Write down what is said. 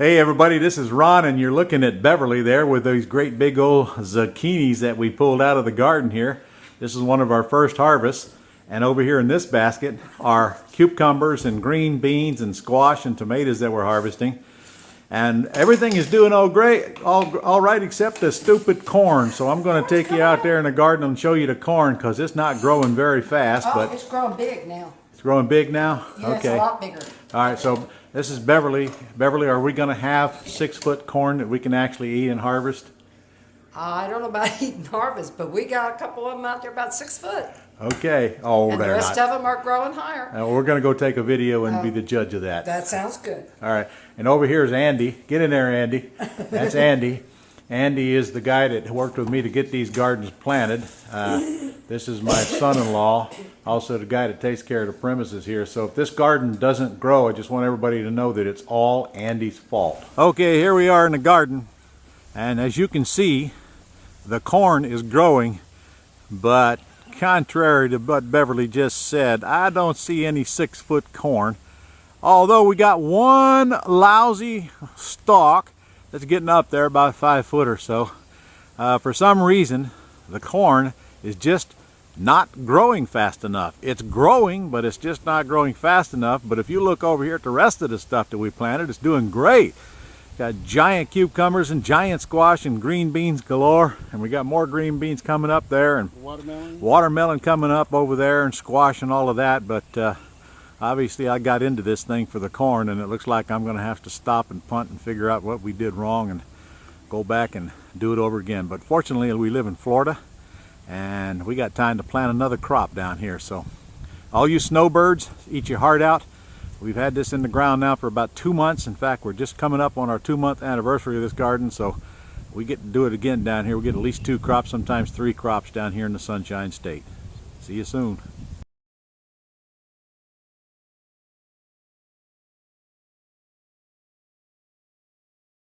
Hey everybody, this is Ron and you're looking at Beverly there with those great big old zucchinis that we pulled out of the garden here. This is one of our first harvests, and over here in this basket are cucumbers and green beans and squash and tomatoes that we're harvesting. And everything is doing all right except the stupid corn. So I'm going to take you out there in the garden and show you the corn because it's not growing very fast. But it's growing big now. It's growing big now? Yeah, okay. It's a lot bigger. All right, so this is Beverly. Beverly, are we going to have 6-foot corn that we can actually eat and harvest? I don't know about eating harvest, but we got a couple of them out there about 6 foot. Okay. Oh, and the rest of them are growing higher. We're going to go take a video and be the judge of that. That sounds good. All right. And over here is Andy. Get in there, Andy. That's Andy. Andy is the guy that worked with me to get these gardens planted. This is my son-in-law, also the guy that takes care of the premises here. So if this garden doesn't grow, I just want everybody to know that it's all Andy's fault. Okay, here we are in the garden. And as you can see, the corn is growing, but contrary to what Beverly just said, I don't see any 6-foot corn. Although we got one lousy stalk that's getting up there about 5 foot or so. For some reason, the corn is just not growing fast enough. It's growing, but it's just not growing fast enough. But if you look over here at the rest of the stuff that we planted, it's doing great. Got giant cucumbers and giant squash and green beans galore, and we got more green beans coming up there, and watermelon coming up over there, and squash and all of that. But obviously I got into this thing for the corn, and it looks like I'm going to have to stop and punt and figure out what we did wrong and go back and do it over again. But fortunately we live in Florida and we got time to plant another crop down here. So all you snowbirds, eat your heart out. We've had this in the ground now for about 2 months. In fact, we're just coming up on our 2-month anniversary of this garden, so we get to do it again down here. We get at least 2 crops, sometimes 3 crops down here in the Sunshine State. See you soon.